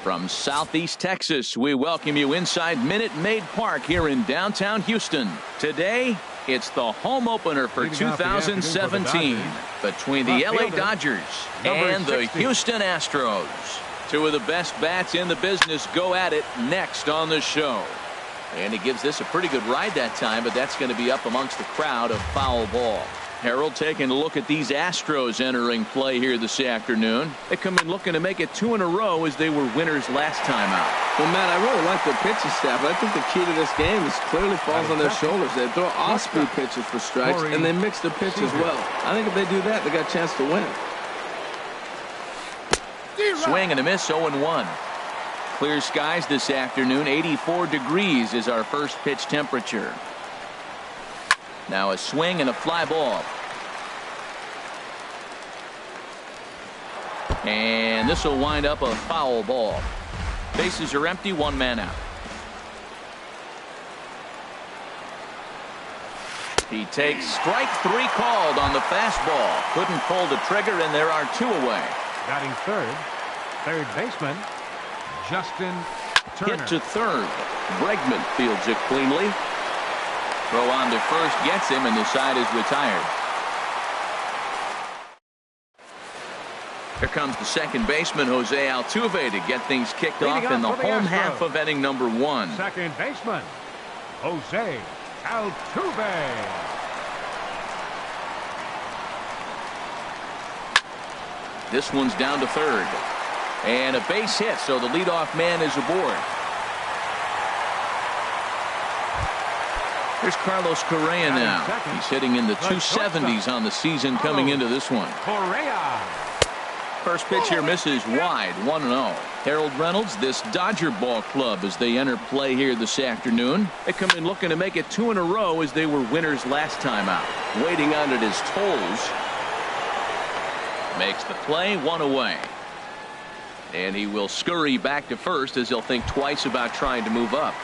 From Southeast Texas, we welcome you inside Minute Maid Park here in downtown Houston. Today, it's the home opener for 2017 between the LA Dodgers and the Houston Astros. Two of the best bats in the business go at it next on the show. And he gives this a pretty good ride that time, but that's going to be up amongst the crowd of foul ball. Harold taking a look at these Astros entering play here this afternoon. They come in looking to make it 2 in a row as they were winners last time out. Well, Matt, I really like their pitching staff. I think the key to this game is clearly falls on their shoulders. They throw off-speed pitches for strikes, and they mix their pitch as well. I think if they do that, they got a chance to win. Swing and a miss, 0-1. Clear skies this afternoon. 84 degrees is our first pitch temperature. Now a swing and a fly ball. And this will wind up a foul ball. Bases are empty, 1 man out. He takes strike 3 called on the fastball. Couldn't pull the trigger, and there are 2 away. Batting third baseman Justin Turner. Hit to third. Bregman fields it cleanly. Throw on to first gets him, and the side is retired. Here comes the second baseman, Jose Altuve, to get things kicked off in the home half of inning number 1. Second baseman, Jose Altuve. This one's down to third. And a base hit, so the leadoff man is aboard. Here's Carlos Correa now. He's hitting in the 270s on the season coming into this one. Correa. First pitch here misses wide, 1-0. Harold Reynolds, this Dodger ball club as they enter play here this afternoon. They come in looking to make it 2 in a row as they were winners last time out. Waiting on it is Toles. Makes the play, 1 away. And he will scurry back to first as he'll think twice about trying to move up.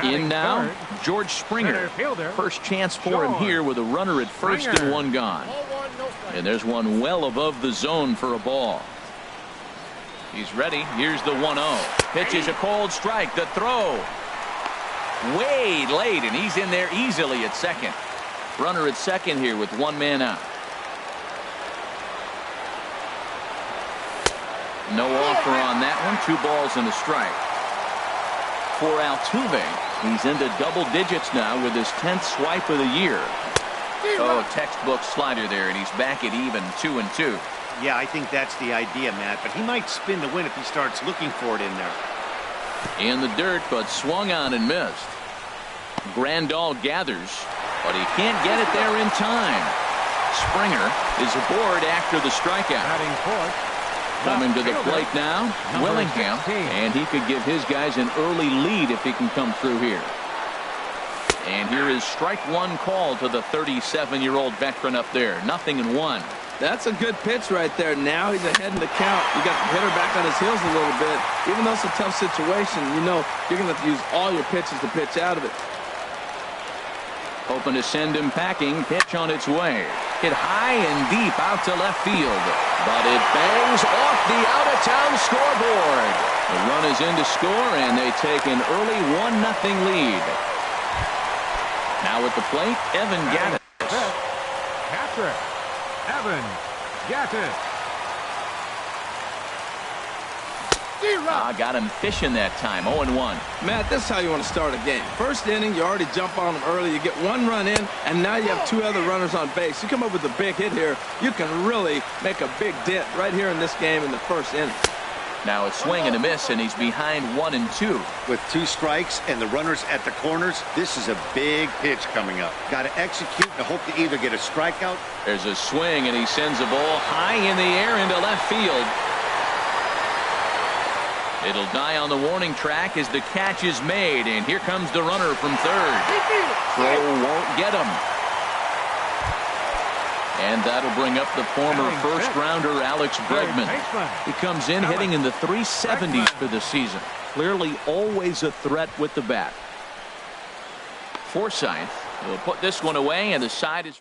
In now, George Springer. First chance for him here with a runner at first and 1 gone. And there's one well above the zone for a ball. He's ready. Here's the 1-0. Pitches a cold strike. The throw. Way late, and he's in there easily at second. Runner at second here with 1 man out. No offer on that one. 2 balls and a strike. For Altuve, he's into double digits now with his 10th swipe of the year. Oh, textbook slider there, and he's back at even 2-2. Yeah, I think that's the idea, Matt, but he might spin the win if he starts looking for it in there. In the dirt, but swung on and missed. Grandal gathers, but he can't get it there in time. Springer is aboard after the strikeout. Batting fourth. Coming to the plate now, Willingham, and he could give his guys an early lead if he can come through here. And here is strike 1 call to the 37-year-old veteran up there. 0-1. That's a good pitch right there. Now he's ahead in the count. You got the hitter back on his heels a little bit. Even though it's a tough situation, you know you're going to have to use all your pitches to pitch out of it. Hoping to send him packing. Pitch on its way. Hit high and deep out to left field. But it bangs off the out-of-town scoreboard. The run is in to score, and they take an early 1-0 lead. Now at the plate, Evan Gattis. Patrick Evan Gattis. Got him fishing that time. 0-1. Matt, this is how you want to start a game. First inning, you already jump on them early. You get 1 run in, and now you have 2 other runners on base. You come up with a big hit here, you can really make a big dent right here in this game in the first inning. Now a swing and a miss, and he's behind 1-2. With 2 strikes and the runners at the corners, this is a big pitch coming up. Got to execute and hope to either get a strikeout. There's a swing, and he sends the ball high in the air into left field. It'll die on the warning track as the catch is made, and here comes the runner from third. Throw won't get him. And that'll bring up the former first-rounder Alex Bregman. He comes in hitting in the 370s for the season. Clearly always a threat with the bat. Forsythe will put this one away, and the side is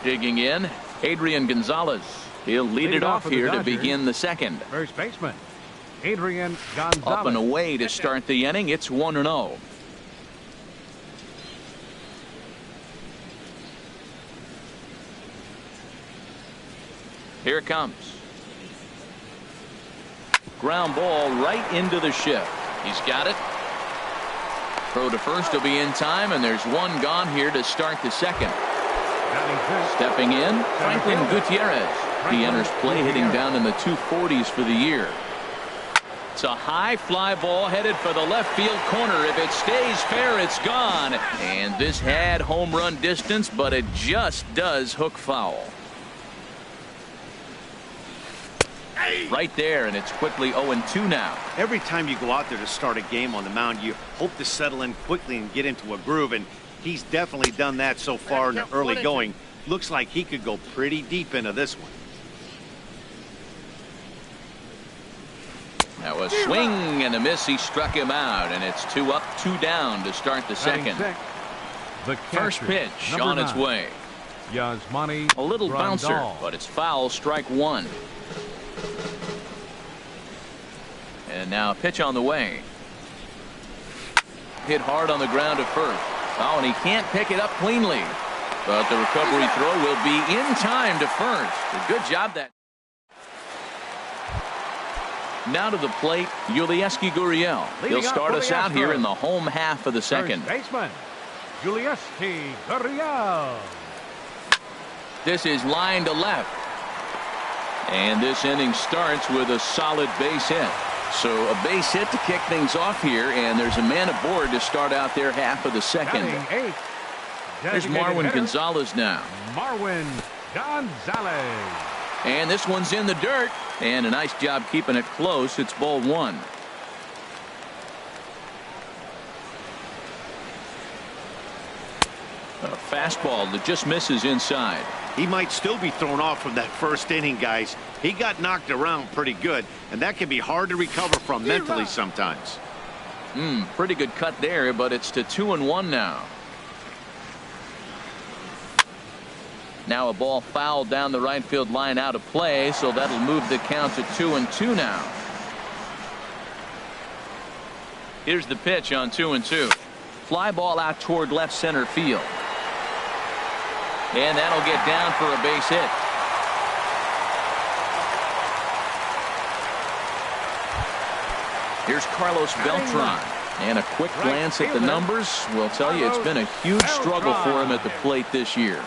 digging in. Adrian Gonzalez. He'll lead it off here to begin the second. First baseman, Adrian Gonzalez. Up and away to start the inning. It's 1-0. Here it comes. Ground ball right into the shift. He's got it. Throw to first will be in time, and there's one gone here to start the second. Stepping in, Franklin Gutierrez. He enters play hitting down in the 240s for the year. It's a high fly ball headed for the left field corner. If it stays fair, it's gone. And this had home run distance, but it just does hook foul. Right there, and it's quickly 0-2 now. Every time you go out there to start a game on the mound, you hope to settle in quickly and get into a groove, and he's definitely done that so far in the early going. Looks like he could go pretty deep into this one. Now a swing and a miss. He struck him out, and it's 2 up, 2 down to start the second. First pitch on its way. A little bouncer, but it's foul. Strike one. And now a pitch on the way. Hit hard on the ground to first. Oh, and he can't pick it up cleanly. But the recovery throw will be in time to first. A good job that. Now to the plate, Yulieski Gurriel. He'll start us out here in the home half of the second. First baseman, Yulieski Gurriel. This is line to left. And this inning starts with a solid base hit. So a base hit to kick things off here, and there's a man aboard to start out their half of the second. There's Marwin Gonzalez now. Marwin Gonzalez. And this one's in the dirt, and a nice job keeping it close. It's ball one. A fastball that just misses inside. He might still be thrown off from that first inning, guys. He got knocked around pretty good, and that can be hard to recover from mentally sometimes. Pretty good cut there, but it's to 2-1 now. Now a ball fouled down the right field line out of play, so that'll move the count to 2-2 now. Here's the pitch on 2-2. Fly ball out toward left center field. And that'll get down for a base hit. Here's Carlos Beltran. And a quick glance at the numbers will tell you it's been a huge struggle for him at the plate this year.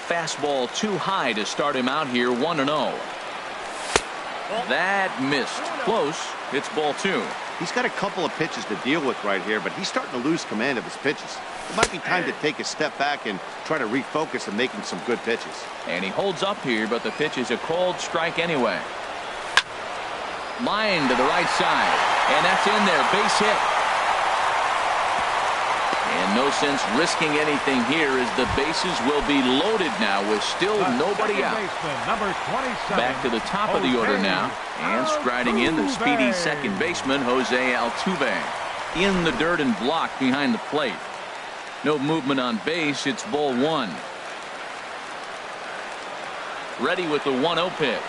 Fastball too high to start him out here, 1-0. That missed. Close. It's ball two. He's got a couple of pitches to deal with right here, but he's starting to lose command of his pitches. It might be time to take a step back and try to refocus on making some good pitches. And he holds up here, but the pitch is a called strike anyway. Line to the right side, and that's in there. Base hit. And no sense risking anything here as the bases will be loaded now with still nobody out. Back to the top of the order now, and striding in the speedy second baseman Jose Altuve. In the dirt and blocked behind the plate. No movement on base. It's ball one. Ready with the 1-0 pitch.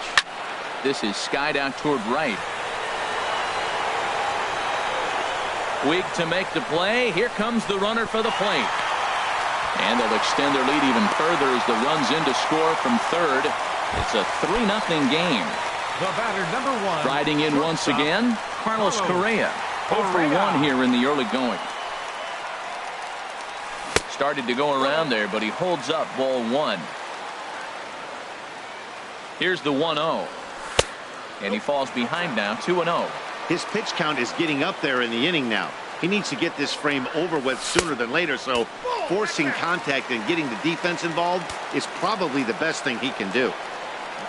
This is skied out toward right. Weak to make the play. Here comes the runner for the plate. And they'll extend their lead even further as the run's in to score from third. It's a 3-0 game. The batter, number one. Riding in once again, Carlos Correa. 0 for 1 here in the early going. Started to go around there, but he holds up ball one. Here's the 1-0. And he falls behind now, 2-0. His pitch count is getting up there in the inning now. He needs to get this frame over with sooner than later, so forcing contact and getting the defense involved is probably the best thing he can do.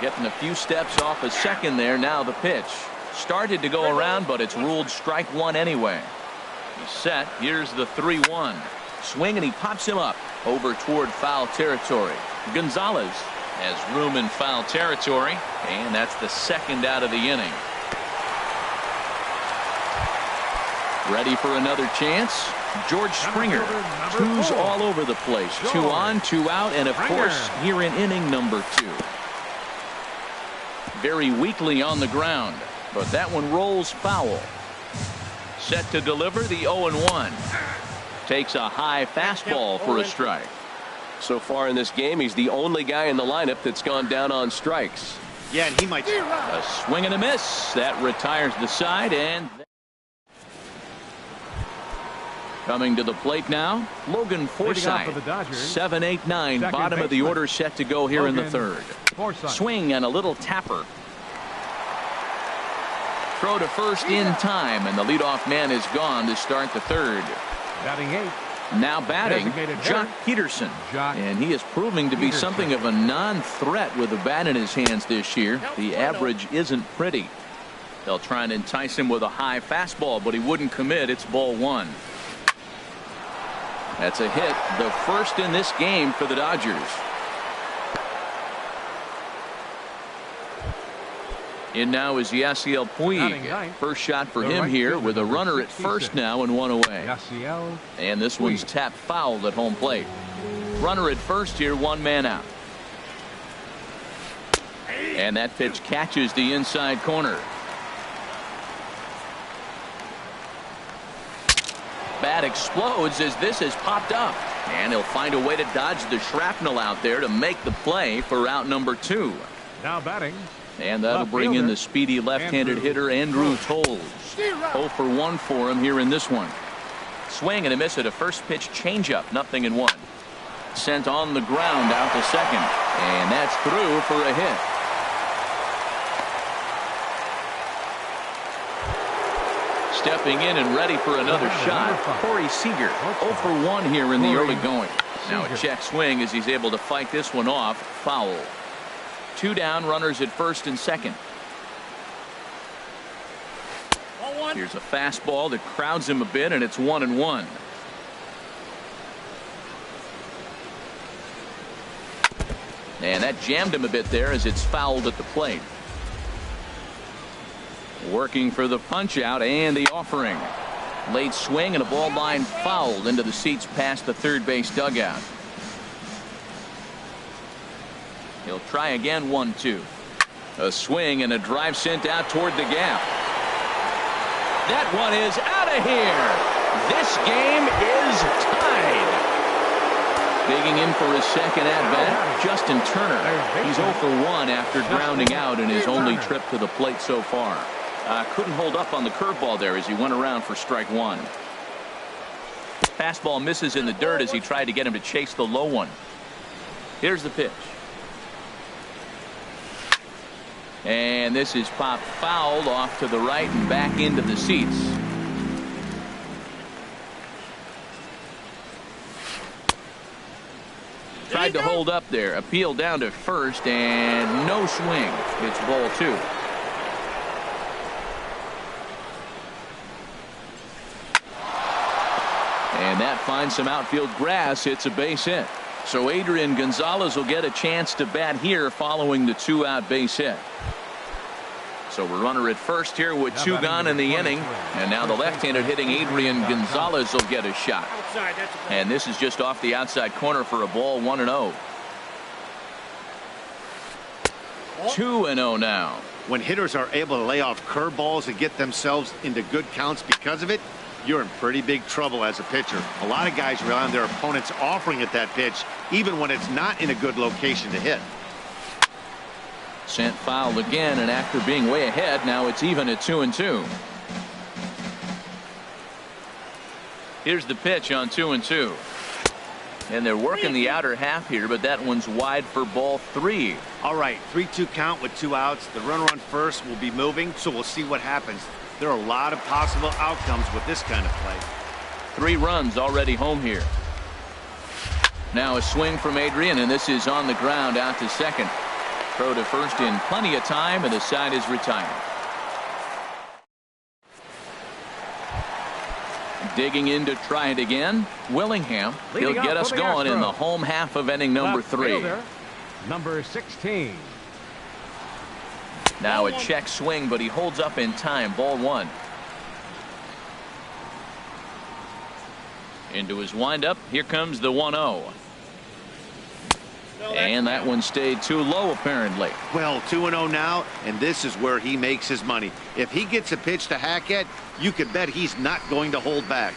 Getting a few steps off a second there. Now the pitch. Started to go around, but it's ruled strike one anyway. He's set. Here's the 3-1. Swing, and he pops him up over toward foul territory. Gonzalez has room in foul territory, and that's the second out of the inning. Ready for another chance. George Springer. Twos all over the place. 2 on, 2 out, and of course here in inning number 2. very weakly on the ground, but that one rolls foul. Set to deliver the 0-1. Takes a high fastball for a strike. So far in this game, he's the only guy in the lineup that's gone down on strikes. Yeah, and he might. A swing and a miss. That retires the side. And coming to the plate now, Logan Forsythe. 7-8-9, bottom of the order, set to go here in the third. Swing and a little tapper. Throw to first in time, and the leadoff man is gone to start the third. Batting 8. Now batting, Jock Peterson. And he is proving to be something of a non-threat with the bat in his hands this year. The average isn't pretty. They'll try and entice him with a high fastball, but he wouldn't commit. It's ball one. That's a hit, the first in this game for the Dodgers. In now is Yasiel Puig. First shot for him here with a runner at first now and one away. And this one's tapped foul at home plate. Runner at first here, one man out. And that pitch catches the inside corner. Bat explodes as this has popped up. And he'll find a way to dodge the shrapnel out there to make the play for out number 2. Now batting. And that'll bring in the speedy left-handed hitter Andrew Toles. 0 for 1 for him here in this one. Swing and a miss at a first pitch changeup. 0-1. Sent on the ground out to second. And that's through for a hit. Stepping in and ready for another shot, Corey Seager. 0 for 1 here in the early going. Now a check swing as he's able to fight this one off. Foul. 2 down, runners at first and second. Here's a fastball that crowds him a bit, and it's 1-1. And that jammed him a bit there as it's fouled at the plate. Working for the punch out and the offering. Late swing and a ball line fouled into the seats past the third base dugout. He'll try again. 1-2. A swing and a drive sent out toward the gap. That one is out of here. This game is tied. Digging in for his second at bat, Justin Turner. He's 0 for 1 after grounding out in his only trip to the plate so far. Couldn't hold up on the curveball there as he went around for strike 1. Fastball misses in the dirt as he tried to get him to chase the low one. Here's the pitch. And this is popped fouled off to the right and back into the seats. Tried to hold up there. Appeal down to first and no swing. It's ball 2. And that finds some outfield grass. It's a base hit. So Adrian Gonzalez will get a chance to bat here following the 2-out base hit. So we're runner at first here with 2 gone in the inning. And now the left-handed hitting Adrian Gonzalez will get a shot. And this is just off the outside corner for a ball. 1-0. 2-0 now. When hitters are able to lay off curveballs and get themselves into good counts because of it, you're in pretty big trouble as a pitcher. A lot of guys rely on their opponents offering at that pitch, even when it's not in a good location to hit. Sent foul again, and after being way ahead, now it's even at 2-2. Here's the pitch on 2-2. And they're working the outer half here, but that one's wide for ball 3. All right, 3-2 count with 2 outs. The runner on first will be moving, so we'll see what happens. There are a lot of possible outcomes with this kind of play. 3 runs already home here. Now a swing from Adrian, and this is on the ground out to second. Throw to first in plenty of time, and the side is retired. Digging in to try it again, Willingham. He'll get us going in the home half of inning number 3. Number 16. Now a check swing, but he holds up in time. Ball 1. Into his windup. Here comes the 1-0. And that one stayed too low, apparently. Well, 2-0 now, and this is where he makes his money. If he gets a pitch to hack at, you could bet he's not going to hold back.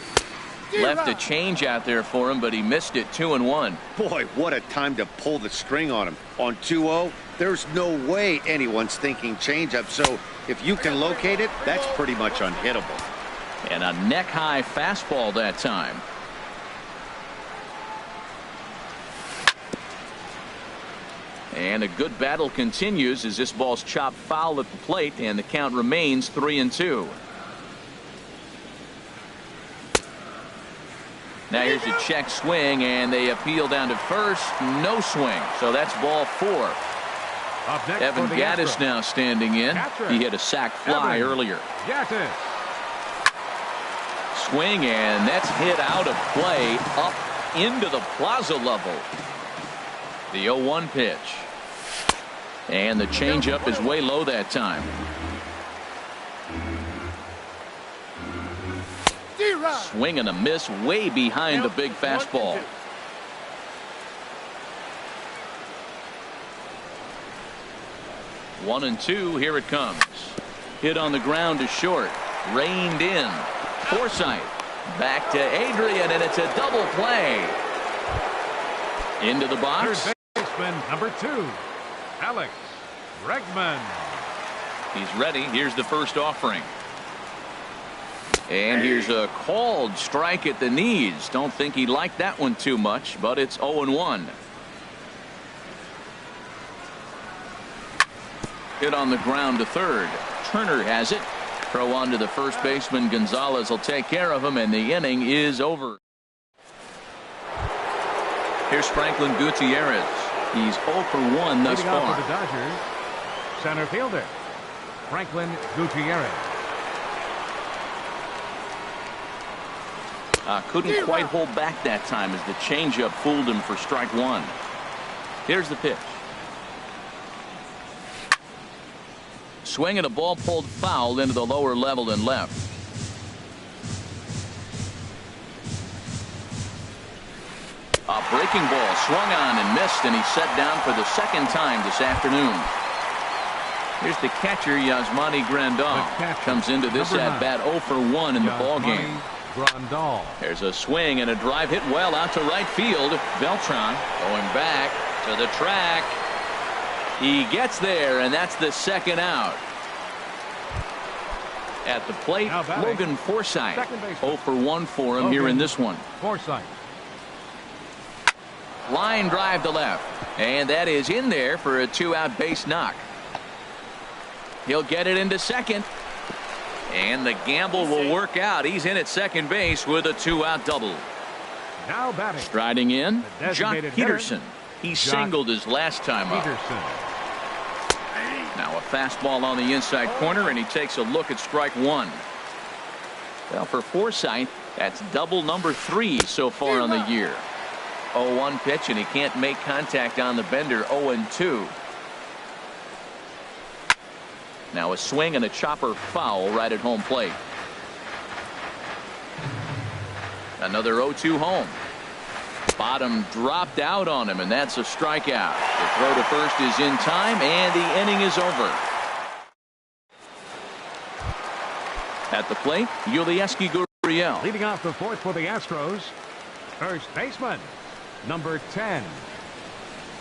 Left a change out there for him, but he missed it. 2-1. Boy, what a time to pull the string on him. On 2-0, there's no way anyone's thinking changeup. So if you can locate it, that's pretty much unhittable. And a neck-high fastball that time. And a good battle continues as this ball's chopped foul at the plate, and the count remains 3-2. Now here's a check swing, and they appeal down to first. No swing, so that's ball 4. Evan Gattis now standing in. He hit a sac fly earlier. Gattis. Swing, and that's hit out of play up into the plaza level. The 0-1 pitch. And the changeup is way low that time. Swing and a miss way behind the big fastball. One and two, here it comes. Hit on the ground to short. Reined in. Forsythe. Back to Adrian, and it's a double play. Into the box. Third baseman, number 2, Alex Bregman. He's ready. Here's the first offering. And here's a called strike at the knees. Don't think he liked that one too much, but it's 0-1. Hit on the ground to third. Turner has it. Throw on to the first baseman. Gonzalez will take care of him, and the inning is over. Here's Franklin Gutierrez. He's 0 for 1 thus Leading off far. for the Dodgers, center fielder Franklin Gutierrez. Couldn't quite hold back that time as the changeup fooled him for strike 1. Here's the pitch. Swing and a ball pulled foul into the lower level and left. A breaking ball swung on and missed, and he's set down for the second time this afternoon. Here's the catcher, Yasmani Grandal. Comes into this at-bat 0 for 1 in the ballgame. Grandal. There's a swing and a drive hit well out to right field. Beltran going back to the track. He gets there, and that's the second out. At the plate, Logan Forsythe. 0 for 1 for him here in this one. Forsythe. Line drive to left, and that is in there for a 2-out base knock. He'll get it into second, and the gamble will work out. He's in at second base with a 2-out double. Now batting. Striding in, Jock designated Peterson. He singled his last time up. Peterson. Now a fastball on the inside corner, and he takes a look at strike 1. Well, for Forsythe, that's double number 3 so far on the year. 0-1 pitch, and he can't make contact on the bender. 0-2. Now a swing and a chopper foul right at home plate. Another 0-2 home. Bottom dropped out on him, and that's a strikeout. The throw to first is in time, and the inning is over. At the plate, Yulieski Gurriel. Leading off the fourth for the Astros, first baseman, number 10.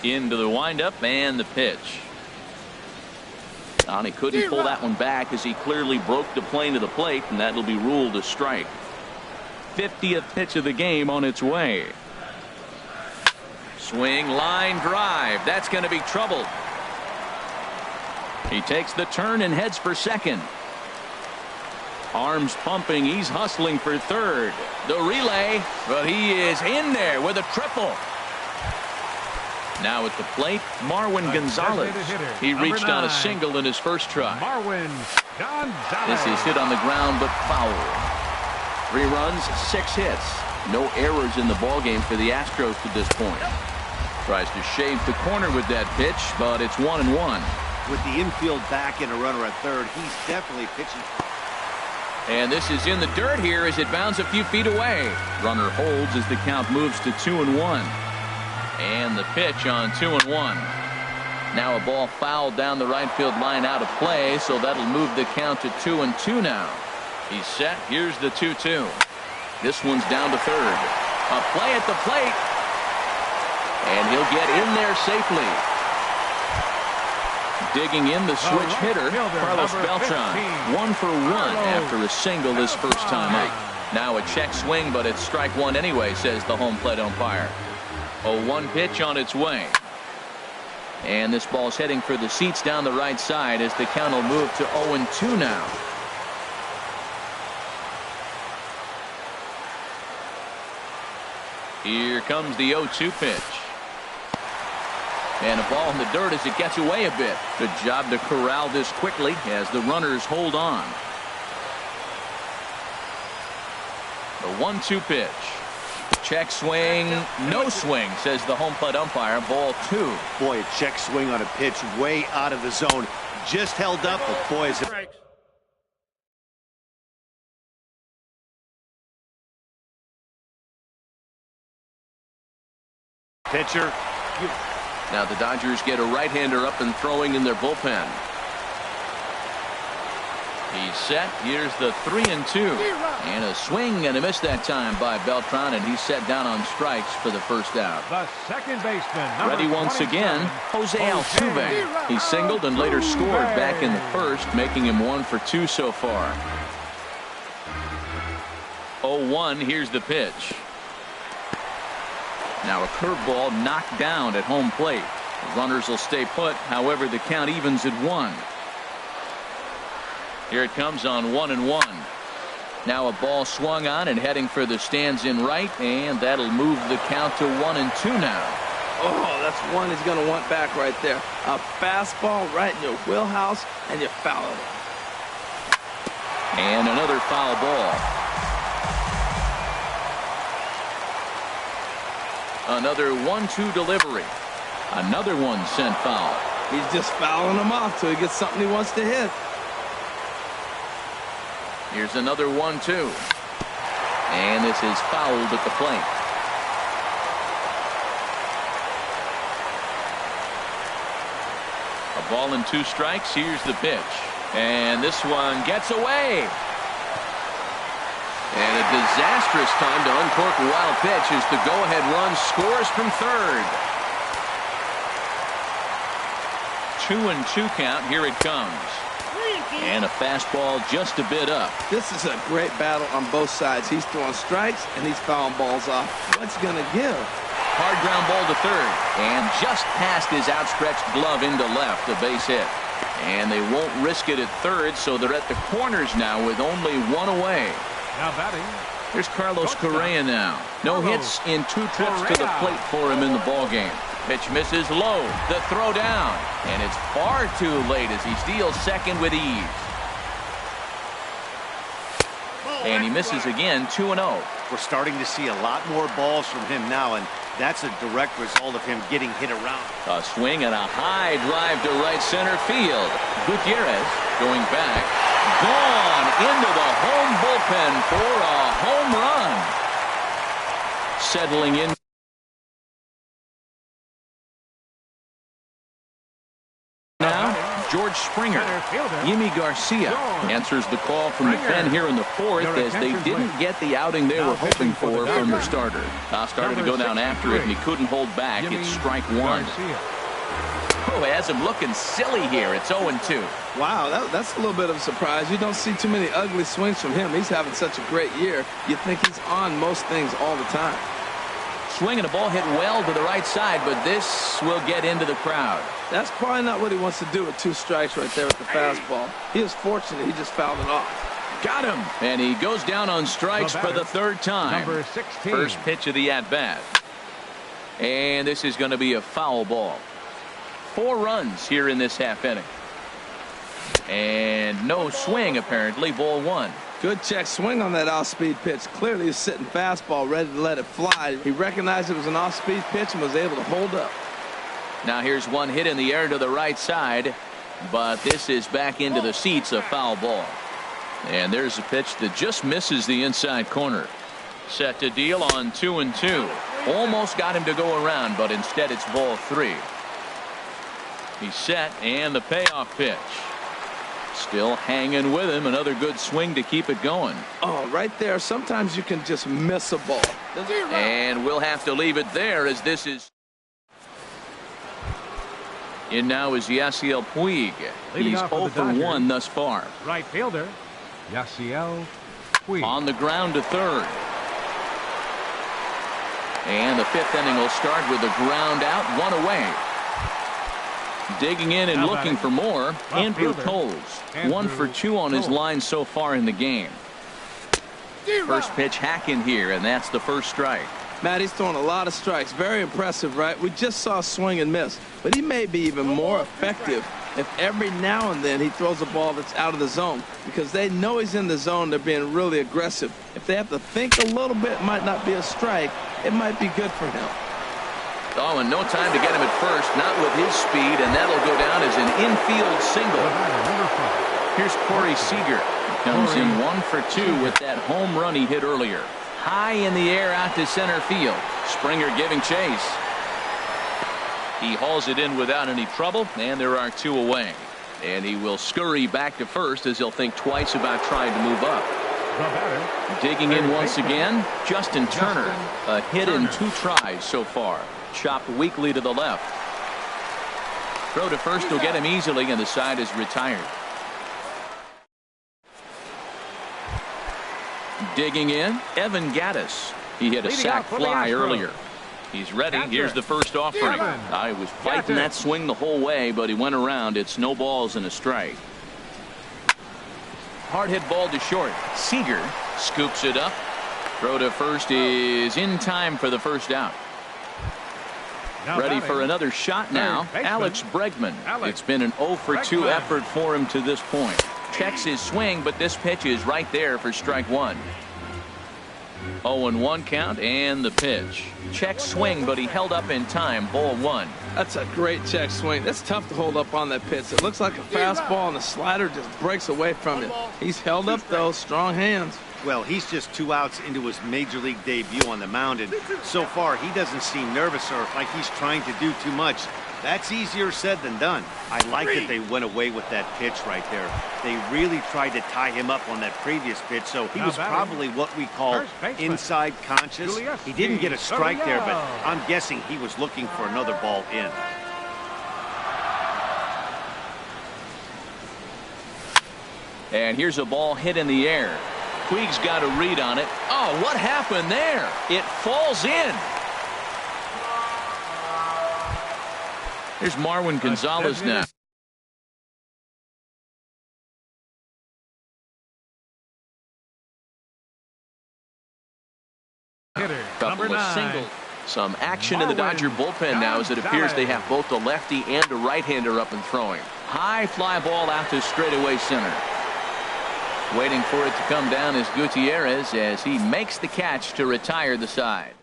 Into the windup and the pitch. He couldn't pull that one back as he clearly broke the plane to the plate, and that'll be ruled a strike. 50th pitch of the game on its way. Swing, line drive. That's going to be trouble. He takes the turn and heads for second. Arms pumping. He's hustling for third. The relay, but he is in there with a triple. Now at the plate, Marwin Gonzalez. He reached on a single in his first try. Marwin Gonzalez. This is hit on the ground, but foul. 3 runs, 6 hits. No errors in the ballgame for the Astros to this point. Tries to shave the corner with that pitch, but it's 1-1. With the infield back and a runner at third, he's definitely pitching. And this is in the dirt here as it bounds a few feet away. Runner holds as the count moves to 2-1. And the pitch on 2-1. Now a ball fouled down the right field line out of play, so that'll move the count to 2-2 now. He's set. Here's the 2-2. This one's down to third. A play at the plate. And he'll get in there safely. Digging in the switch hitter, Carlos Beltran. 1 for 1 after a single his first time up. Now a check swing, but it's strike one anyway, says the home plate umpire. 0-1 pitch on its way. And this ball's heading for the seats down the right side as the count will move to 0-2 now. Here comes the 0-2 pitch. And a ball in the dirt as it gets away a bit. Good job to corral this quickly as the runners hold on. The 1-2 pitch. Check swing, no swing, says the home plate umpire. Ball 2. Boy, a check swing on a pitch way out of the zone. Just held up, but boy, is it. Pitcher. Now the Dodgers get a right-hander up and throwing in their bullpen. He's set. Here's the 3-2. And a swing and a miss that time by Beltran, and he's set down on strikes for the first out. The second baseman. Ready once again, Jose Altuve. He singled and later scored back in the first, making him 1 for 2 so far. 0-1. Here's the pitch. Now a curveball knocked down at home plate. The runners will stay put. However, the count evens at 1. Here it comes on 1-1. Now a ball swung on and heading for the stands in right, and that'll move the count to 1-2 now. Oh, that's one he's going to want back right there. A fastball right in your wheelhouse, and you foul it. And another foul ball. Another 1-2 delivery. Another one sent foul. He's just fouling them off till he gets something he wants to hit. Here's another 1-2. And this is fouled at the plate. A ball and 2 strikes. Here's the pitch. And this one gets away. And a disastrous time to uncork a wild pitch as the go-ahead run scores from third. 2-2 count. Here it comes. And a fastball just a bit up. This is a great battle on both sides. He's throwing strikes and he's fouling balls off. What's he gonna give? Hard ground ball to third. And just past his outstretched glove into left, a base hit. And they won't risk it at third, so they're at the corners now with only 1 away. Now batting. Here's Carlos Correa now. No hits in 2 trips to the plate for him in the ballgame. Pitch misses low. The throw down. And it's far too late as he steals second with ease. And he misses again, 2-0. We're starting to see a lot more balls from him now, and that's a direct result of him getting hit around. A swing and a high drive to right center field. Gutierrez going back. Gone into the home bullpen for a home run. Settling in. Now, George Springer. Yimi Garcia answers the call from the pen here in the 4th as they didn't get the outing they were hoping for from their starter. Started to go down after it, and he couldn't hold back. It's strike 1. Oh, has him looking silly here. It's 0-2. Wow, that's a little bit of a surprise. You don't see too many ugly swings from him. He's having such a great year. You think he's on most things all the time. Swing and a ball hit well to the right side, but this will get into the crowd. That's probably not what he wants to do with 2 strikes right there with the fastball. He is fortunate he just fouled it off. Got him. And he goes down on strikes for the 3rd time. Number 16. First pitch of the at-bat. And this is going to be a foul ball. 4 runs here in this half inning. And no swing, apparently. Ball 1. Good check swing on that off-speed pitch. Clearly he's sitting fastball ready to let it fly. He recognized it was an off-speed pitch and was able to hold up. Now here's one hit in the air to the right side, but this is back into the seats, a foul ball. And there's a pitch that just misses the inside corner. Set to deal on 2-2. Almost got him to go around, but instead it's ball 3. He's set, and the payoff pitch. Still hanging with him. Another good swing to keep it going. Oh, right there. Sometimes you can just miss a ball. And we'll have to leave it there, as this is. In now is Yasiel Puig. He's 0 for 1 thus far. Right fielder, Yasiel Puig. On the ground to third. And the 5th inning will start with a ground out, 1 away. Digging in and looking for more, Andrew Toles. 1 for 2 on his line so far in the game. First pitch hacking here, and that's the first strike. Matt, he's throwing a lot of strikes. Very impressive, right? We just saw swing and miss, but he may be even more effective if every now and then he throws a ball that's out of the zone, because they know he's in the zone. They're being really aggressive. If they have to think a little bit, it might not be a strike. It might be good for him. Oh, and no time to get him at first, not with his speed, and that'll go down as an infield single. Here's Corey Seager. Comes in 1 for 2 with that home run he hit earlier. High in the air out to center field. Springer giving chase. He hauls it in without any trouble, and there are 2 away. And he will scurry back to first as he'll think twice about trying to move up. Digging in once again, Justin Turner. A hit in 2 tries so far. Chopped weakly to the left. Throw to first will get him easily, and the side is retired. Digging in, Evan Gattis. He hit a sac fly earlier. He's ready. Here's the first offering. I was fighting that swing the whole way, but he went around. It's no balls and a strike. Hard hit ball to short. Seager scoops it up. Throw to first is in time for the first out. Ready for another shot now, Alex Bregman. It's been an 0 for 2 effort for him to this point. Checks his swing, but this pitch is right there for strike 1. 0-1 count, and the pitch. Check swing, but he held up in time. Ball 1. That's a great check swing. That's tough to hold up on that pitch. It looks like a fastball, and the slider just breaks away from it. He's held up, though. Strong hands. Well, he's just 2 outs into his major league debut on the mound, and so far he doesn't seem nervous or like he's trying to do too much. That's easier said than done. I like that they went away with that pitch right there. They really tried to tie him up on that previous pitch, so he was probably what we call inside conscious. He didn't get a strike there, but I'm guessing he was looking for another ball in. And here's a ball hit in the air. Puig's got a read on it. Oh, what happened there? It falls in. Here's Marwin Gonzalez now. Couple of singles. Some action in the Dodger bullpen now as it appears they have both a lefty and a right-hander up and throwing. High fly ball out to straightaway center. Waiting for it to come down is Gutierrez as he makes the catch to retire the side.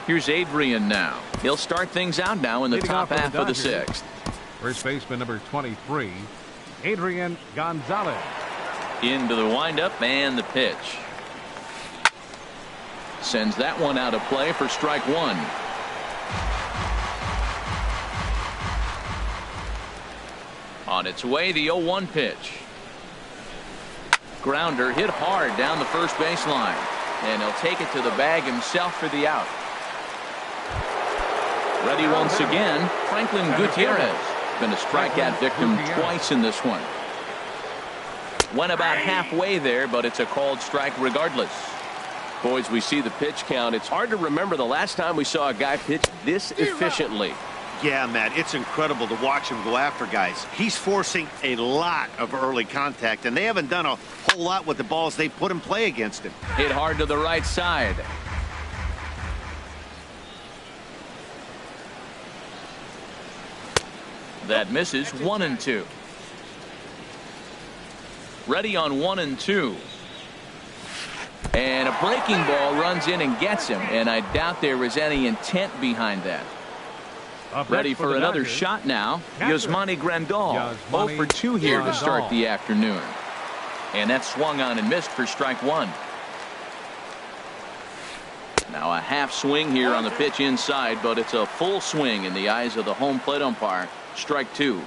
Here's Adrian now. He'll start things out now in the top half of the 6th. First baseman number 23, Adrian Gonzalez. Into the windup and the pitch. Sends that one out of play for strike 1. On its way, the 0-1 pitch. Grounder hit hard down the first baseline. And he'll take it to the bag himself for the out. Ready once again, Franklin Gutierrez. Been a strikeout victim twice in this one. Went about halfway there, but it's a called strike regardless. Boys, we see the pitch count. It's hard to remember the last time we saw a guy pitch this efficiently. Yeah, Matt, it's incredible to watch him go after guys. He's forcing a lot of early contact, and they haven't done a whole lot with the balls they put in play against him. Hit hard to the right side. That misses. 1-2. Ready on 1-2. And a breaking ball runs in and gets him, and I doubt there was any intent behind that. Ready for another shot now. Yasmani Grandal. 0 for 2 here to start the afternoon. And that swung on and missed for strike 1. Now a half swing here on the pitch inside, but it's a full swing in the eyes of the home plate umpire. Strike two.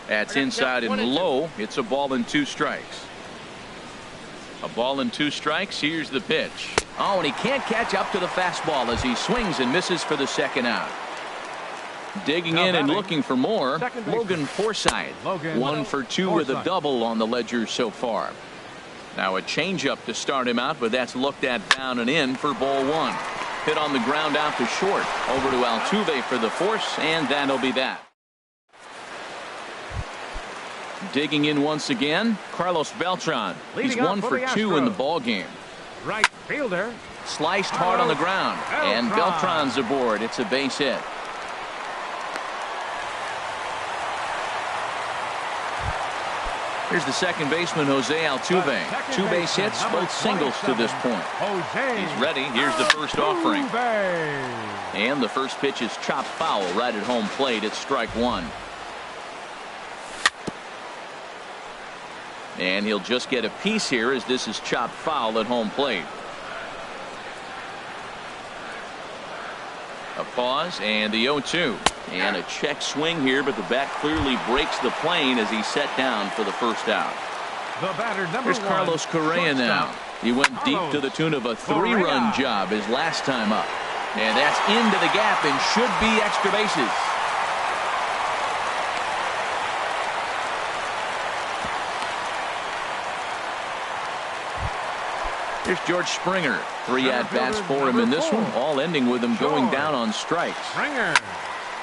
That's inside and low. It's a ball and 2 strikes. A ball and 2 strikes. Here's the pitch. Oh, and he can't catch up to the fastball as he swings and misses for the second out. Digging in and looking for more, Logan Forsythe. 1 for 2 with a double on the ledger so far. Now a changeup to start him out, but that's looked at down and in for ball 1. Hit on the ground out to short. Over to Altuve for the force, and that'll be that. Digging in once again, Carlos Beltran. He's 1 for 2 in the ball game. Right fielder. Sliced hard on the ground, and Beltran's aboard. It's a base hit. Here's the second baseman, Jose Altuve. 2 base hits, both singles to this point. He's ready. Here's the first offering. And the first pitch is chopped foul right at home plate. It's strike 1. And he'll just get a piece here as this is chopped foul at home plate. A pause and the 0-2. And a check swing here, but the bat clearly breaks the plane as he's set down for the first out. The batter, Here's Carlos Correa now. He went deep to the tune of a 3-run job his last time up. And that's into the gap and should be extra bases. Here's George Springer. 3 at-bats for him in this one, all ending with him going down on strikes. Springer.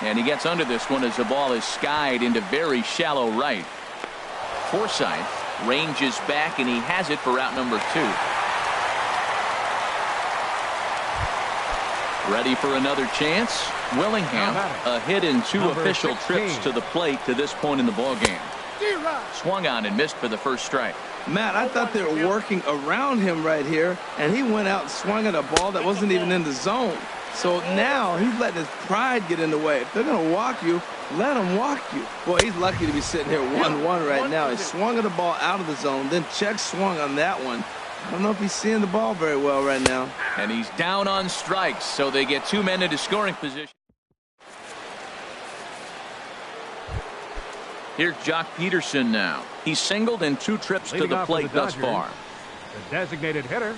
And he gets under this one as the ball is skied into very shallow right. Forsythe ranges back, and he has it for out number 2. Ready for another chance. Willingham, a hit in 2 official trips to the plate to this point in the ballgame. Swung on and missed for the first strike. Matt, I thought they were working around him right here, and he went out and swung at a ball that wasn't even in the zone. So now he's letting his pride get in the way. If they're going to walk you, let them walk you. Boy, he's lucky to be sitting here 1-1 right now. He swung at the ball out of the zone, then check swung on that one. I don't know if he's seeing the ball very well right now. And he's down on strikes, so they get 2 men into scoring position. Here's Jock Peterson now. He's singled in 2 trips to the plate thus far. The designated hitter,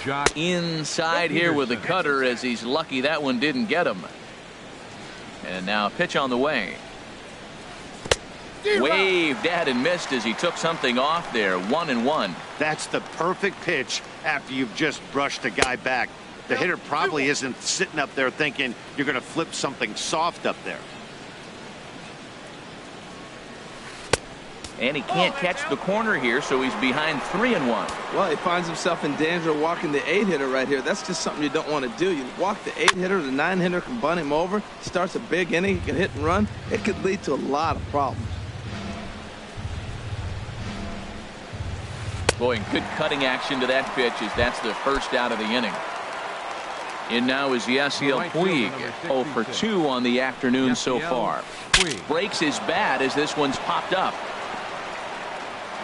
Jock inside here with the cutter, as he's lucky that one didn't get him. And now a pitch on the way. Waved at and missed as he took something off there. 1-1. That's the perfect pitch after you've just brushed a guy back. The hitter probably isn't sitting up there thinking you're going to flip something soft up there. And he can't catch the corner here, so he's behind 3-1. Well, he finds himself in danger of walking the 8-hitter right here. That's just something you don't want to do. You walk the 8-hitter, the 9-hitter can bunt him over. Starts a big inning, he can hit and run. It could lead to a lot of problems. Boy, good cutting action to that pitch as that's the first out of the inning. In now is Yasiel Puig, 0 for 2 on the afternoon so far. Breaks his bat as this one's popped up.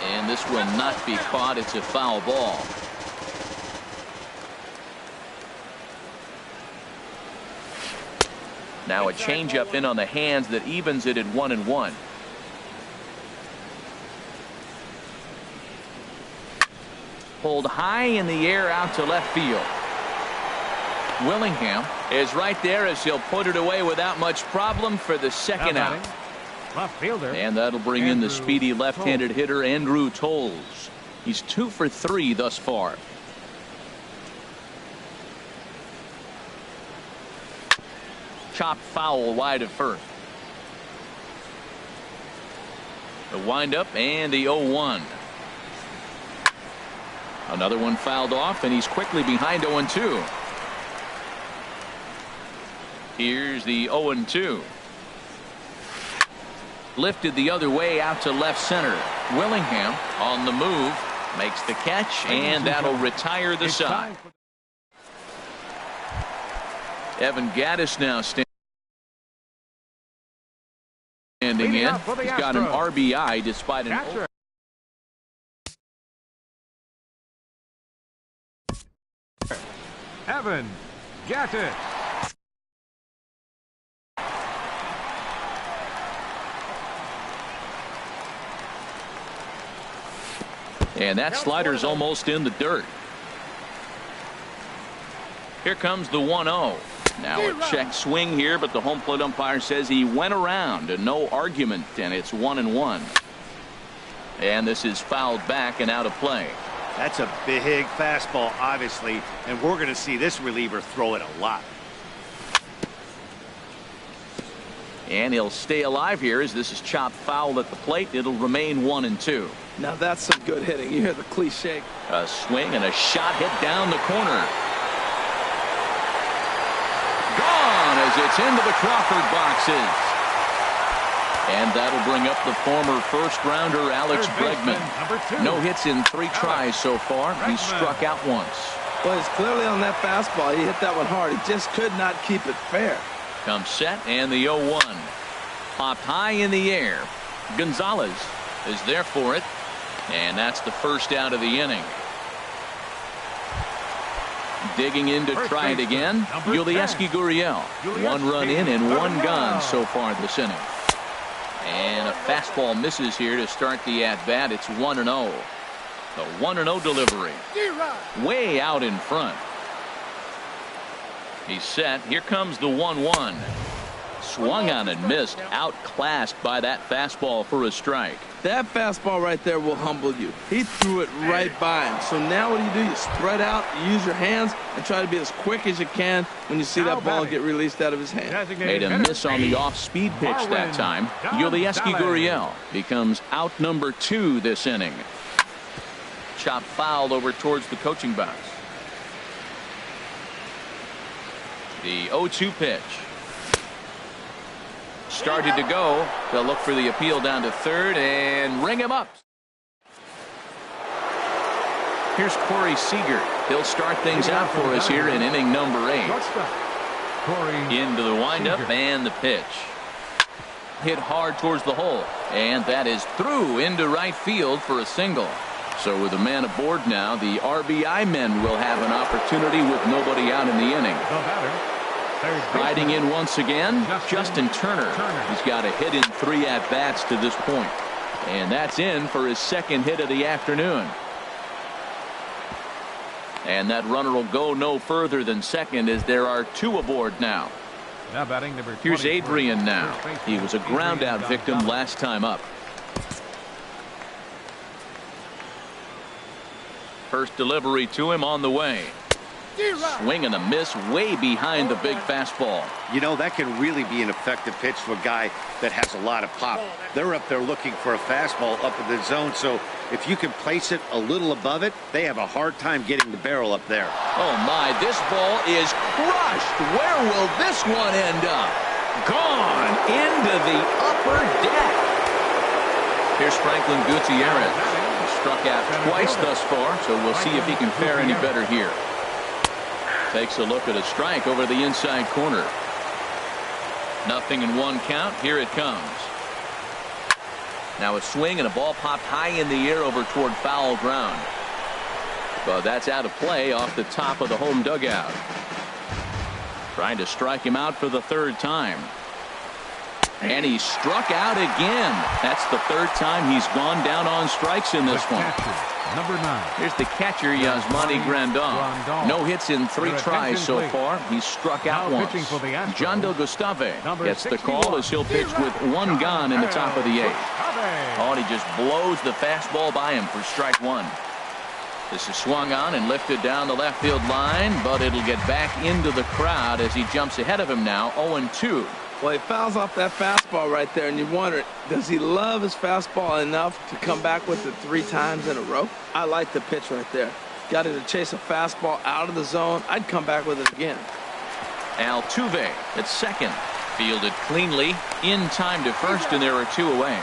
And this will not be caught. It's a foul ball. Now a changeup in on the hands that evens it at 1-1. Pulled high in the air out to left field. Willingham is right there as he'll put it away without much problem for the second out. Left fielder. And that'll bring in the speedy left-handed hitter Andrew Tolles. He's 2 for 3 thus far. Chopped foul wide of first. The windup and the 0-1. Another one fouled off, and he's quickly behind 0-2. Here's the 0-2. Lifted the other way out to left center. Willingham on the move, makes the catch, and that'll retire the side. Evan Gattis now standing in. He's got an RBI despite an Evans gets it. And that slider's almost in the dirt. Here comes the 1-0. Now a check swing here, but the home plate umpire says he went around and no argument, and it's 1-1. And this is fouled back and out of play. That's a big fastball, obviously, and we're going to see this reliever throw it a lot. And he'll stay alive here as this is chopped foul at the plate. It'll remain 1-2. Now that's some good hitting. You hear the cliche. A swing and a shot hit down the corner. Gone as it's into the Crawford boxes. And that'll bring up the former first-rounder Alex Bregman. No hits in 3 tries so far. He struck out once. Well, he's clearly on that fastball. He hit that one hard. He just could not keep it fair. Comes set and the 0-1. Popped high in the air. Gonzalez is there for it. And that's the first out of the inning. Digging in to try it again. Yulieski Gurriel. 1 run in and 1 gone so far this inning. And a fastball misses here to start the at-bat. It's 1-0. The 1-0 delivery. Way out in front. He's set. Here comes the 1-1. Swung on and missed. Outclassed by that fastball for a strike. That fastball right there will humble you. He threw it right by him. So now what do? You spread out, you use your hands, and try to be as quick as you can when you see that ball get released out of his hand. Made a miss on the off-speed pitch that time. Yulieski Gurriel becomes out number 2 this inning. Chopped foul over towards the coaching box. The 0-2 pitch. Started to go. They'll look for the appeal down to third and ring him up. Here's Corey Seager. He'll start things out for us here in inning number 8. Into the windup and the pitch. Hit hard towards the hole. And that is through into right field for a single. So with a man aboard now, the RBI men will have an opportunity with nobody out in the inning. Riding in once again, Justin Turner. He's got a hit in 3 at-bats to this point. And that's in for his 2nd hit of the afternoon. And that runner will go no further than second as there are 2 aboard now. Here's Adrian now. He was a ground-out victim last time up. First delivery to him on the way. Swing and a miss way behind the big fastball. You know, that can really be an effective pitch to a guy that has a lot of pop. They're up there looking for a fastball up in the zone, so if you can place it a little above it, they have a hard time getting the barrel up there. Oh my, this ball is crushed. Where will this one end up? Gone into the upper deck. Here's Franklin Gutierrez. He struck out twice thus far, so we'll see if he can fare any better here. Takes a look at a strike over the inside corner. Nothing in 1 count. Here it comes. Now a swing and a ball popped high in the air over toward foul ground. But that's out of play off the top of the home dugout. Trying to strike him out for the 3rd time. And he struck out again. That's the 3rd time he's gone down on strikes in this one. Number 9. Here's the catcher, Yasmani Grandal. No hits in 3 tries so far. He's struck out once. John Del Gustave gets the call as he'll pitch with 1 gone in the top of the 8th. Oh, and he just blows the fastball by him for strike 1. This is swung on and lifted down the left field line, but it'll get back into the crowd as he jumps ahead of him now, 0-2. Well, he fouls off that fastball right there, and you wonder, does he love his fastball enough to come back with it 3 times in a row? I like the pitch right there. Got him to chase a fastball out of the zone. I'd come back with it again. Altuve at second. Fielded cleanly in time to first, and there are 2 away.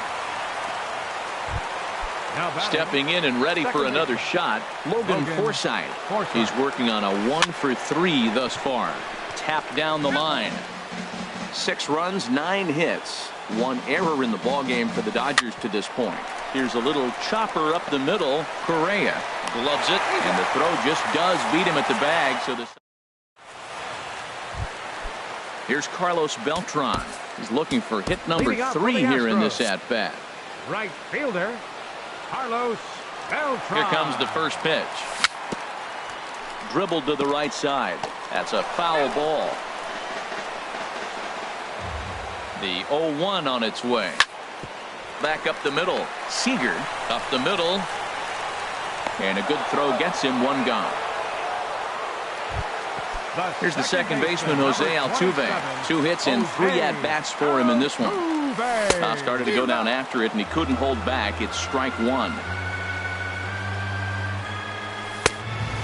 Stepping in and ready for another shot, Logan Forsythe. He's working on a 1 for 3 thus far. Tapped down the line. 6 runs, 9 hits. 1 error in the ballgame for the Dodgers to this point. Here's a little chopper up the middle. Correa gloves it, and the throw just does beat him at the bag. So the Here's Carlos Beltran. He's looking for hit number 3 here in this at-bat. Right fielder, Carlos Beltran. Here comes the first pitch. Dribbled to the right side. That's a foul ball. The 0-1 on its way. Back up the middle. Seager up the middle. And a good throw gets him one gone. Here's the second baseman, Jose Altuve. 2 hits and 3 at-bats for him in this one. Started to go down after it, and he couldn't hold back. It's strike 1.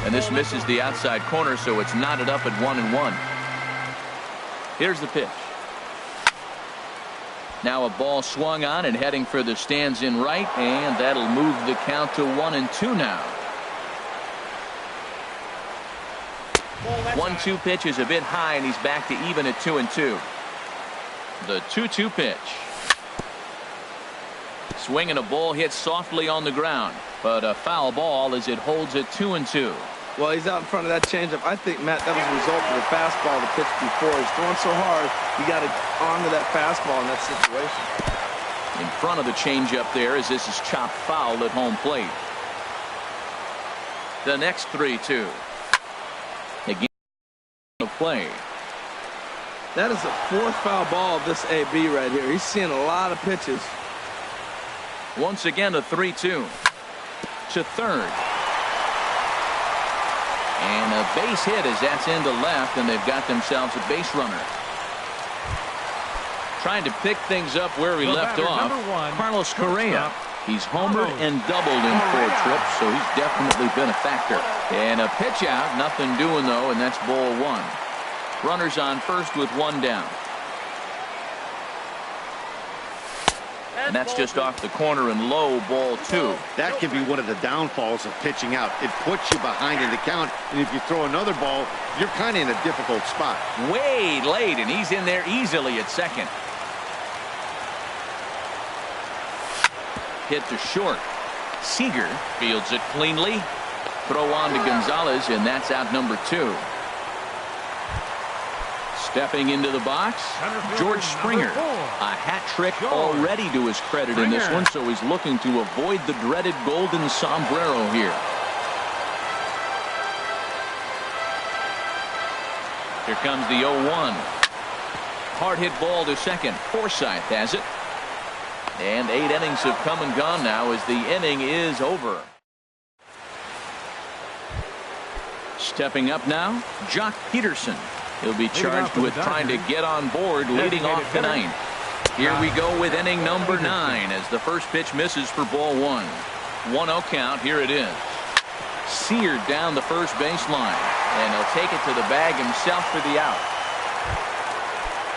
And this misses the outside corner, so it's knotted up at 1-1. Here's the pitch. Now a ball swung on and heading for the stands in right, and that'll move the count to 1-2 now. 1-2 pitch is a bit high, and he's back to even at 2-2. The 2-2 pitch. Swinging a ball hit softly on the ground, but a foul ball as it holds at 2-2. Well, he's out in front of that changeup. I think, Matt, that was a result of the fastball the pitch before. He's throwing so hard, you got to honor that fastball in that situation. In front of the changeup there as this is chopped foul at home plate. The next 3-2. Again, of play. That is the 4th foul ball of this AB right here. He's seeing a lot of pitches. Once again, a 3-2 to third. And a base hit as that's into left, and they've got themselves a base runner. Trying to pick things up where he left off. Carlos Correa. He's homered and doubled in 4 trips, so he's definitely been a factor. And a pitch out, nothing doing though, and that's ball 1. Runners on first with 1 down. And that's just off the corner and low, ball 2. That can be one of the downfalls of pitching out. It puts you behind in the count, and if you throw another ball, you're kind of in a difficult spot. Way late, and he's in there easily at second. Hit to short. Seager fields it cleanly. Throw on to Gonzalez, and that's out number 2. Stepping into the box, George Springer. A hat trick already to his credit in this one, so he's looking to avoid the dreaded golden sombrero here. Here comes the 0-1. Hard hit ball to second. Forsythe has it. And 8 innings have come and gone now as the inning is over. Stepping up now, Jock Peterson. He'll be charged with trying to get on board leading off tonight. Here we go with inning number 9 as the first pitch misses for ball 1. 1-0 count. Here it is. Seared down the first baseline, and he'll take it to the bag himself for the out.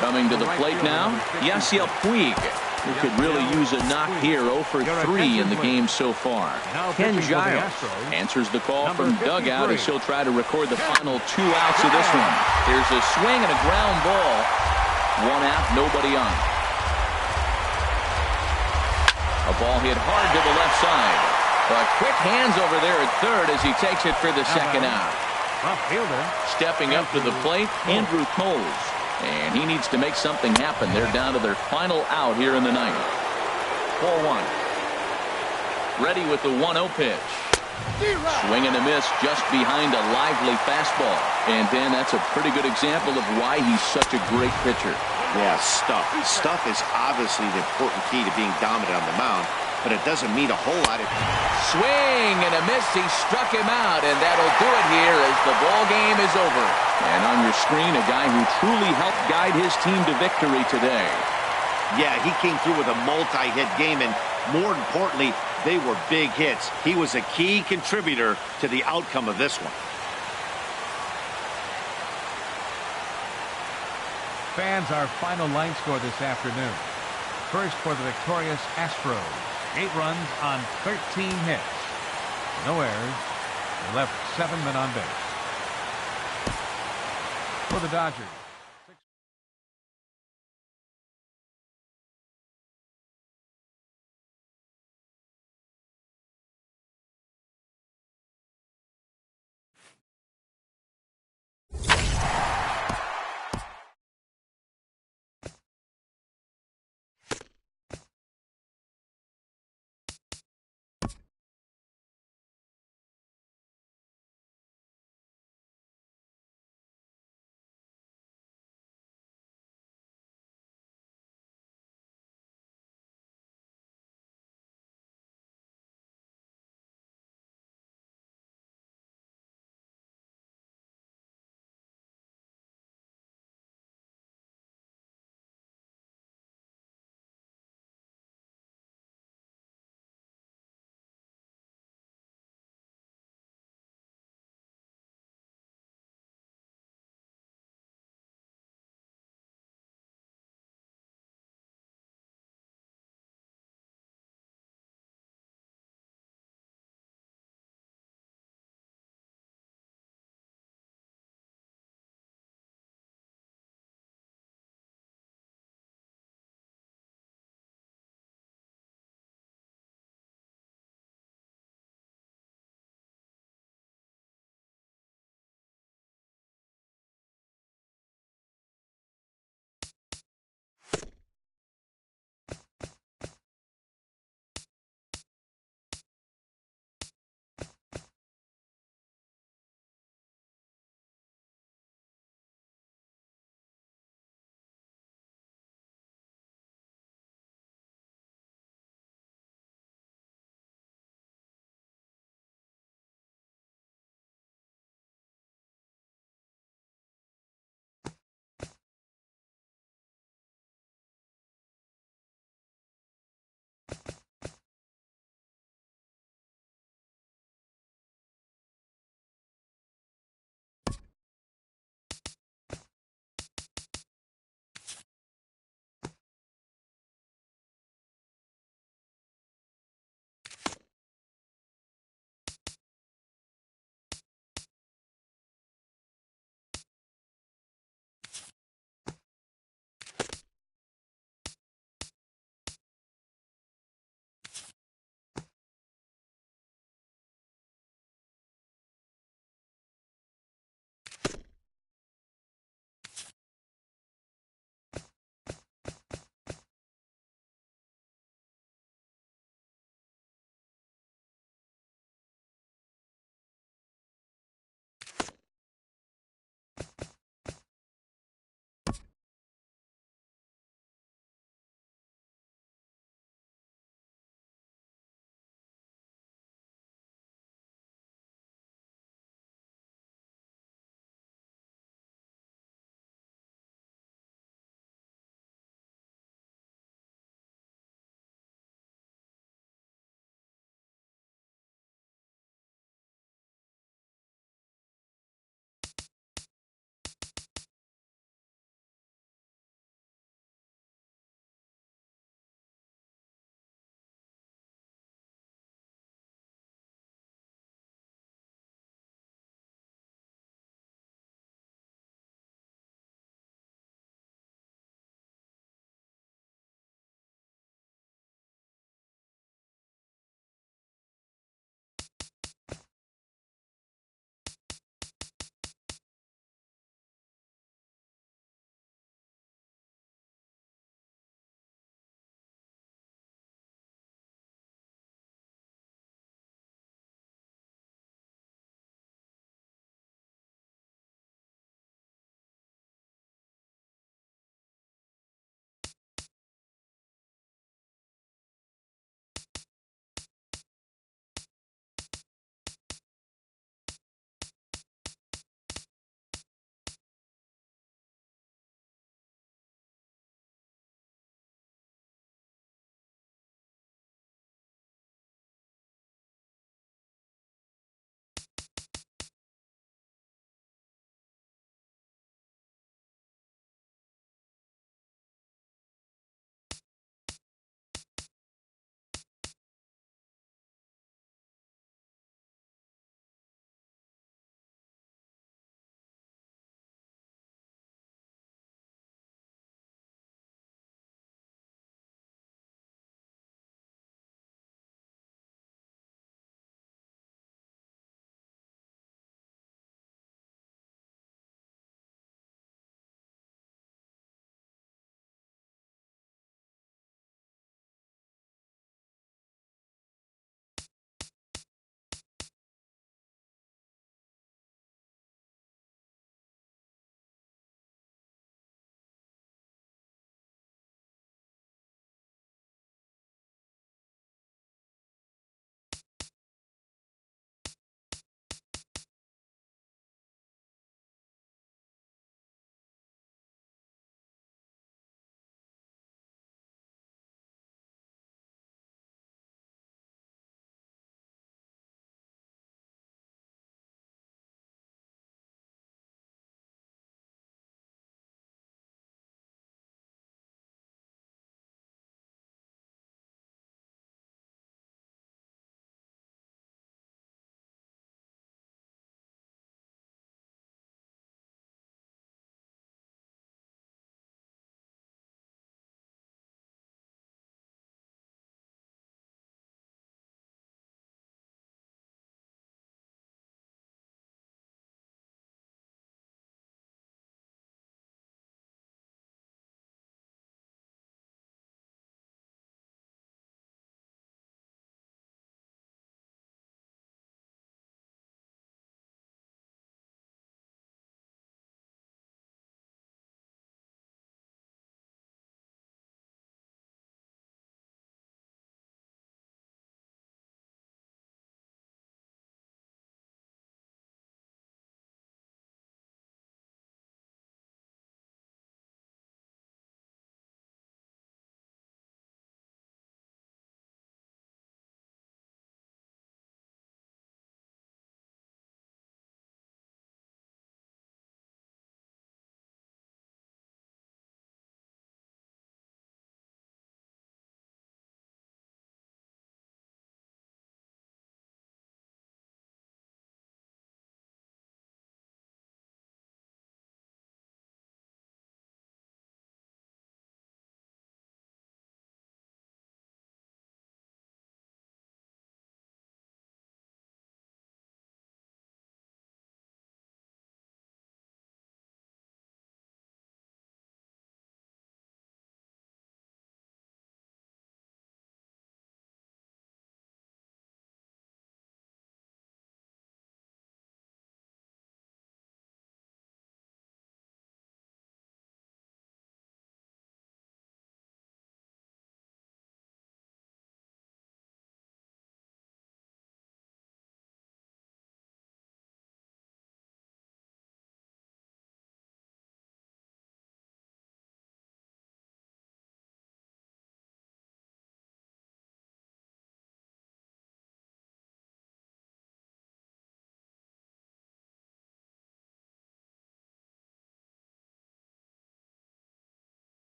Coming to the plate now, Yasiel Puig, who could really use a knock here. 0 for 3 in the game so far. Ken Giles answers the call from dugout as he'll try to record the final 2 outs of this one. Here's a swing and a ground ball. 1 out, nobody on. A ball hit hard to the left side. But quick hands over there at third as he takes it for the second out. Stepping up to the plate, Andrew Coles. And he needs to make something happen. They're down to their final out here in the ninth. 4-1. Ready with the 1-0 pitch. Swing and a miss just behind a lively fastball. And then that's a pretty good example of why he's such a great pitcher. Yeah, stuff. Stuff is obviously the important key to being dominant on the mound, but it doesn't mean a whole lot. Swing and a miss. He struck him out, and that'll do it here as the ball game is over. And on your screen, a guy who truly helped guide his team to victory today. Yeah, he came through with a multi-hit game, and more importantly, they were big hits. He was a key contributor to the outcome of this one. Fans, our final line score this afternoon. First for the victorious Astros. 8 runs on 13 hits. No errors. They left 7 men on base. For the Dodgers.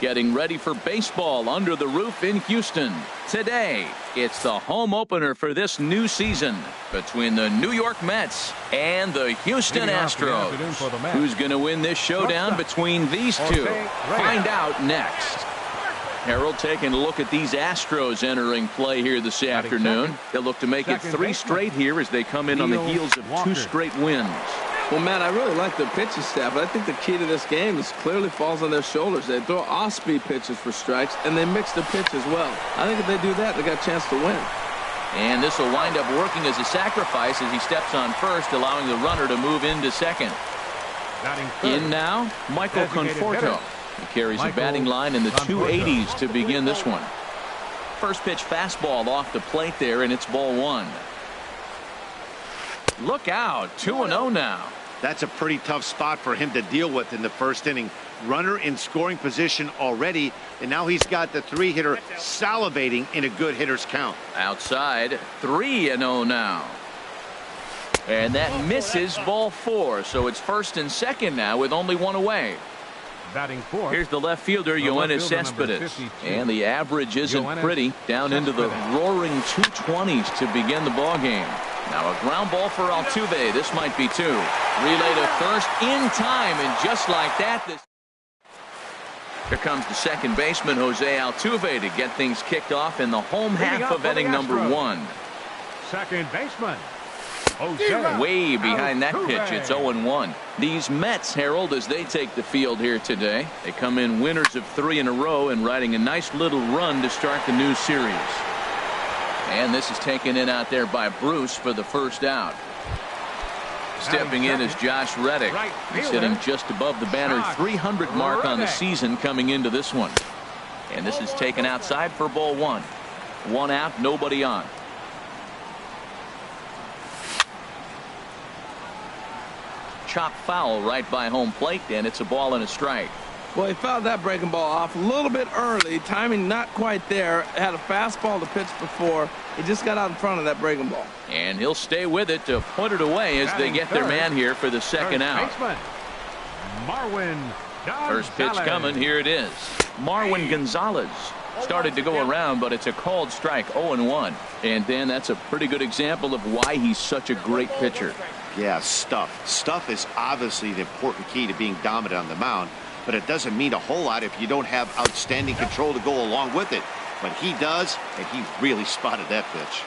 getting ready for baseball under the roof in Houston. Today, it's the home opener for this new season between the New York Mets and the Houston Astros. Who's going to win this showdown between these two? Find out next. Harold, taking a look at these Astros entering play here this afternoon. They'll look to make it 3 straight here as they come in on the heels of 2 straight wins. Well, Matt, I really like the pitching staff, but I think the key to this game is clearly falls on their shoulders. They throw off-speed pitches for strikes, and they mix the pitch as well. I think if they do that, they got a chance to win. And this will wind up working as a sacrifice as he steps on first, allowing the runner to move into second. In now, Michael Conforto. He carries a batting line in the 280s to begin this one. First pitch fastball off the plate there, and it's ball 1. Look out, 2-0 now. That's a pretty tough spot for him to deal with in the first inning. Runner in scoring position already, and now he's got the 3-hitter salivating in a good hitter's count. Outside, 3-0 now. And that misses ball 4, so it's first and second now with only 1 away. Batting 4. Here's the left fielder, Yoenis Cespedes. And the average isn't pretty, down into the roaring 220s to begin the ball game. Now a ground ball for Altuve. This might be 2. Relay to first in time, and just like that, here comes the second baseman, Jose Altuve, to get things kicked off in the home half of inning number 1. Second baseman, way behind that pitch. It's 0-1. These Mets, Harold, as they take the field here today, they come in winners of 3 in a row and riding a nice little run to start the new series. And this is taken in out there by Bruce for the first out. Stepping in is Josh Reddick. He's hitting just above the banner 300 mark on the season coming into this one. And this is taken outside for ball 1. 1 out, nobody on. Chop foul right by home plate, and it's a ball and a strike. Well, he fouled that breaking ball off a little bit early. Timing not quite there. Had a fastball to pitch before. He just got out in front of that breaking ball. And he'll stay with it to put it away as they get their man here for the second out. First pitch coming. Here it is. Marwin Gonzalez started to go around, but it's a called strike. 0-1. And Dan, that's a pretty good example of why he's such a great pitcher. Yeah, stuff. Stuff is obviously the important key to being dominant on the mound. But it doesn't mean a whole lot if you don't have outstanding control to go along with it. But he does, and he really spotted that pitch.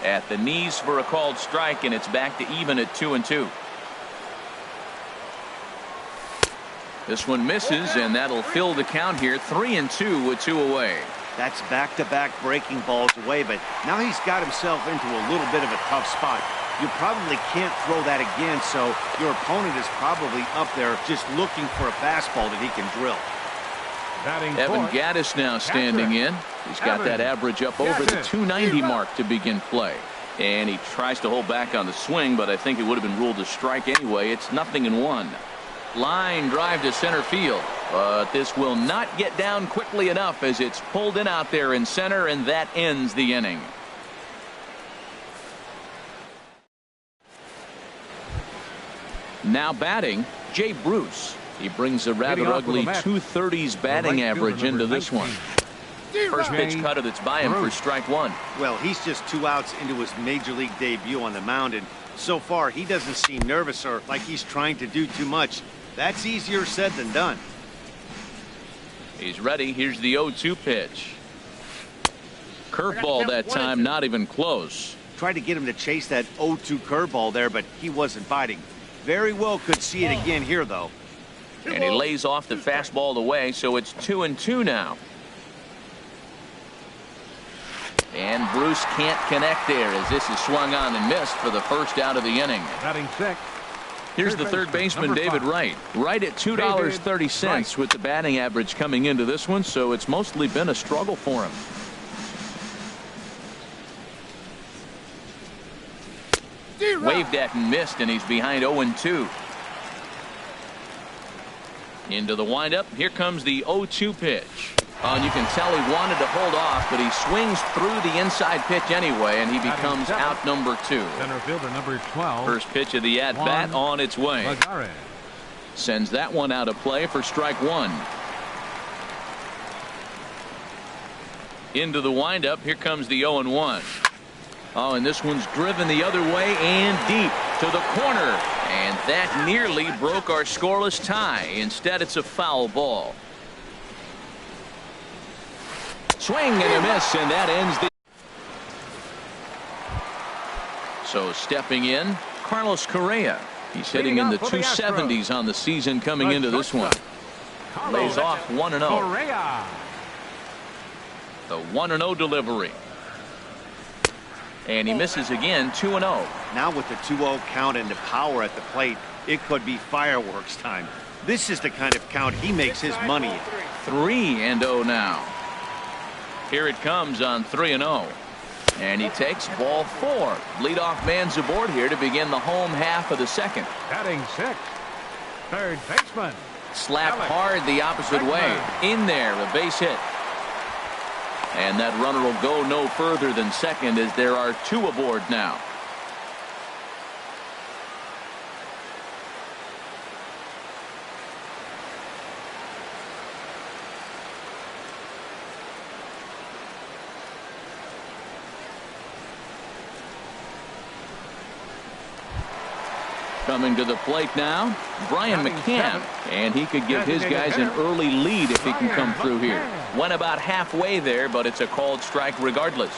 At the knees for a called strike, and it's back to even at 2-2. This one misses, and that'll fill the count here. 3-2 with 2 away. That's back-to-back breaking balls away, but now he's got himself into a little bit of a tough spot. You probably can't throw that again, so your opponent is probably up there just looking for a fastball that he can drill. Evan Gattis now standing in. He's got that average up over the 290 mark to begin play. And he tries to hold back on the swing, but I think it would have been ruled a strike anyway. It's 0-1. Line drive to center field. But this will not get down quickly enough as it's pulled in out there in center, and that ends the inning. Now batting, Jay Bruce. He brings a rather ugly 230s batting average into this one. First pitch cutter that's by him for strike 1. Well, he's just 2 outs into his major league debut on the mound, and so far he doesn't seem nervous or like he's trying to do too much. That's easier said than done. He's ready. Here's the 0-2 pitch. Curveball that time, not even close. Tried to get him to chase that 0-2 curveball there, but he wasn't biting. Very well could see it again here, though. And he lays off the fastball away, so it's 2-2 now. And Bruce can't connect there as this is swung on and missed for the first out of the inning. Batting 6. Here's the third baseman, David Wright. Right at $2.30 with the batting average coming into this one, so it's mostly been a struggle for him. Waved at and missed, and he's behind 0-2. Into the windup. Here comes the 0-2 pitch. And you can tell he wanted to hold off, but he swings through the inside pitch anyway, and he becomes out number 2. Center fielder number 12. First pitch of the at-bat on its way. Sends that one out of play for strike one. Into the windup. Here comes the 0-1. Oh, and this one's driven the other way and deep to the corner. And that nearly broke our scoreless tie. Instead, it's a foul ball. Swing and a miss, and that ends the. So stepping in, Carlos Correa. He's hitting in the 270s on the season coming into this one. Lays off 1-0. The 1-0 delivery. And he misses again, 2-0. Now with the 2-0 count and the power at the plate, it could be fireworks time. This is the kind of count he makes his money in. 3-0 now. Here it comes on 3-0. And he takes ball 4. Leadoff man's aboard here to begin the home half of the second. Batting 6th, third baseman. Slapped hard the opposite way. In there, a base hit. And that runner will go no further than second as there are 2 aboard now. Coming to the plate now, Brian McCann, and he could give his guys an early lead if he can come through here. Went about halfway there, but it's a called strike regardless.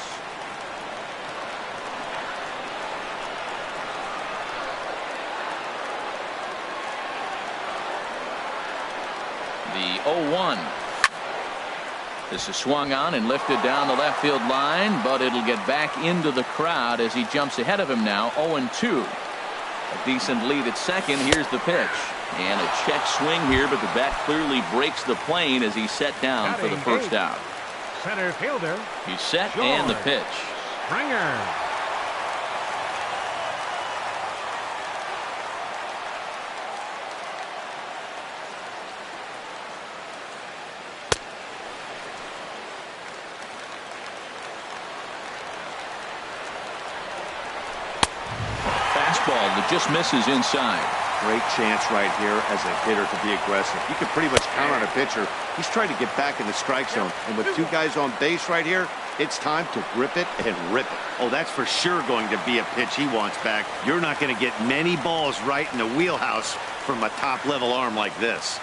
The 0-1. This is swung on and lifted down the left field line, but it'll get back into the crowd as he jumps ahead of him now, 0-2. A decent lead at second. Here's the pitch. And a check swing here, but the bat clearly breaks the plane as he's set down for the first out. Center fielder. He's set and the pitch. Springer. That just misses inside. Great chance right here as a hitter to be aggressive. You can pretty much count on a pitcher. He's trying to get back in the strike zone. And with 2 guys on base right here, it's time to grip it and rip it. Oh, that's for sure going to be a pitch he wants back. You're not going to get many balls right in the wheelhouse from a top-level arm like this.